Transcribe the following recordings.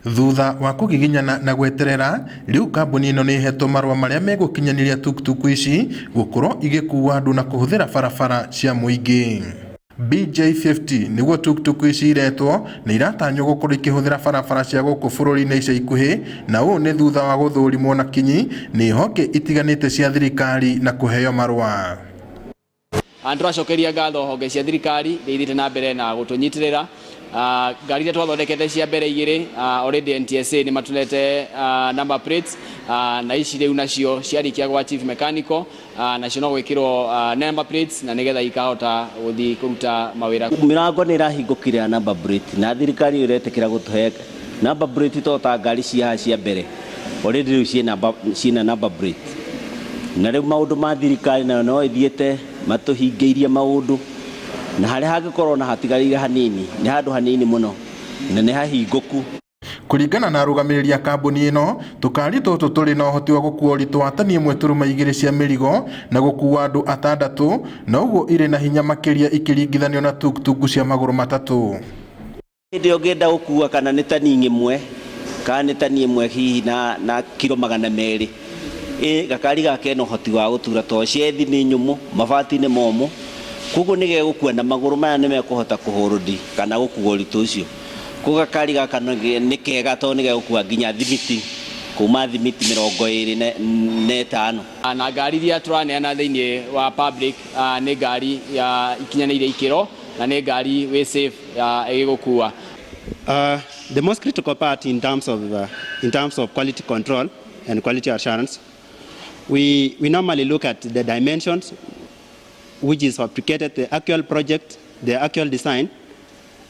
Thutha wa kugiginyana na gweterera, riu kambuni ino ni hetwo marua maria megukinyaniria tuktuku ici gukorwo igikuwa andu na kuhuthira barabara cia muingi. BJ50 niguo tuktuku ici iretwo na iratanywo gukorwo ikihuthira barabara cia guku bururi-ini ica ikuhi, na uu ni thutha wa guthurimwo na kinyi ni honge itiganite cia thirikari na kuheo marua. Turacokeria ngatho honge cia thirikari ithite na mbere na gutunyitirira ngari iria twathondekete cia mbere igiri already NTSA ni matunete number plates na ici riu nacio ciarikia gwa chief mechanical nacio no gwikirwo number plates na nigetha ikahota guthi kuruta mawira. Mirango ni rahingukire number plate na thirikari iretekira gutuhe number plate tota ngari cia mbere already riu ciina number plate na riu maundu ma thirikari no ithiete matuhingeirie maundu na hari hangikorwo na hatigarire hanini ni handu hanini muno na ni hahinguku. Kuringana na arugamiriria kambuni ino, tukari tutu turi na uhoti wa gukua uritu wa tani 1.2 cia mirigo na gukua andu 6 na uguo iri na hinya makiria ikiringithanio na tuktuku cia maguru matatu. Ndio ngenda gukua kana ni tani 1 kana ni tani 1 hihi na kilo 200 gakari gake no hoti wa gutura to shethi ni nyumu mabati ni momu kugu nige gukua na maguru maya ni mekuhota kuhurudi kana gukua uritu ucio kuga gakari gaka ni kega to nige gukua nginya thimiti kuma thimiti 25 na ngari iria turaneana thiini wa public ni ngari ya ikinyanire ikiro na ni ngari we safe igigukua. The most critical part in terms of quality control and quality assurance, we normally look at the dimensions which is fabricated, the actual project, the actual design,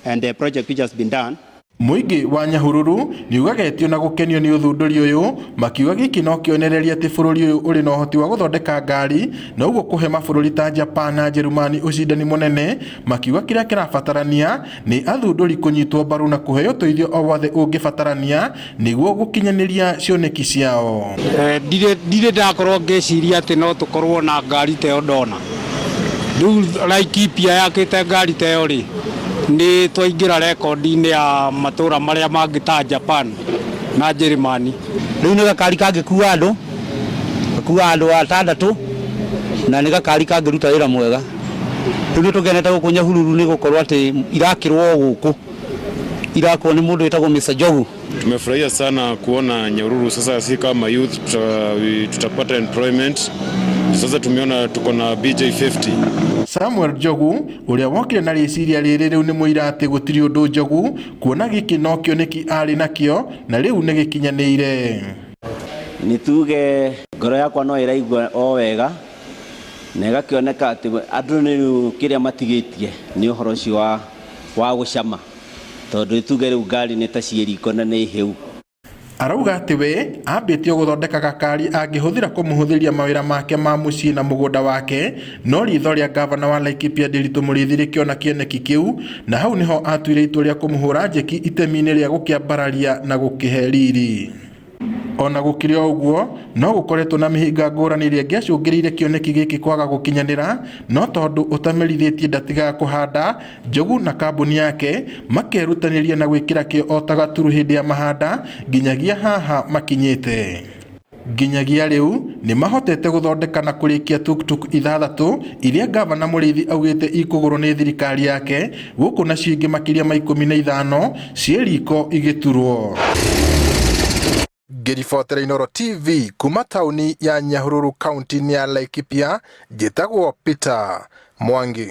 and the project which has been done. Muingi wa Nyahururu ni ugagetio na gukenio ni uthunduri uyu makiuga giki no kionereria ati bururi uyu uri na uhoti wa guthondeka ngari na uguo kuhe mabũrũri ta Japan na Jerumani ucindani munene, makiuga kiria kirabatarania ni athunduri kunyitwo mbaru na kuheo toithio o wothe ungibatarania niguo gukinyaniria cioneki ciao. Ndire ndakorwo ngeciria ati no tukorwo na ngari te ndona riu Laikipia yakite ngari te ri ni twaingira rekodi-ini ya matura maria mangi ta Japan na Jerumani. Riu ni gakari kangikuwa andu 6 na ni gakari kangiruta wira mwega. Riu tugenete guku Nyahururu ni gukorwo ati irakirwo guku irakwo ni mundu witagwo Mr. Jogu. Tumefurahia sana kuona Nyahururu sasa si kama youth tutapata employment. Sasa tumeona tuko na BJ50. Samuel Jogu uria wokire na riciria riri riu ni muira ati gutiri undu Jogu kuona giki no kioneki ari nakio na riu ni gikinyanire. Nituge ngoro yakwa no iraigua o wega na igakioneka ati andu ni kiria matigitie ni uhoro ucio wa gucama tondu ituge riu ngari ni ta ciiriko na ni hiu. Arauga ati we ambitio guthondeka gakari angihuthira kumuhuthiria mawira make ma mucii na mugunda wake, no ritho ria gavana wa Laikipia Ndiritu Muriithi rikiona kioneki kiu na hau niho atuire itua ria kumuhura njeki itemi-ini ria gukiambararia na gukihe riri. Ona gukiri uguo no gukoretwo na mihinga ngurani iria ngiacungiriire kioneki giki kwaga gukinyanira, no tondu utamerithitie ndatiga kuhanda, Jogu na kambuni yake makerutaniria na gwikira kio otagaturu hindi ya mahanda nginyagia haha makinyite. Nginyagia riu ni mahotete guthondeka na kurikia tuktuk 6 iria gavana Muriithi augite ikugurwo ni thirikari yake, guku na cingi makiria ma 15 ciiriko igiturwo. Ngiribotera Inooro TV kuma tauni ya Nyahururu kaunti ya Laikipia, njitagwo Peter Mwangi.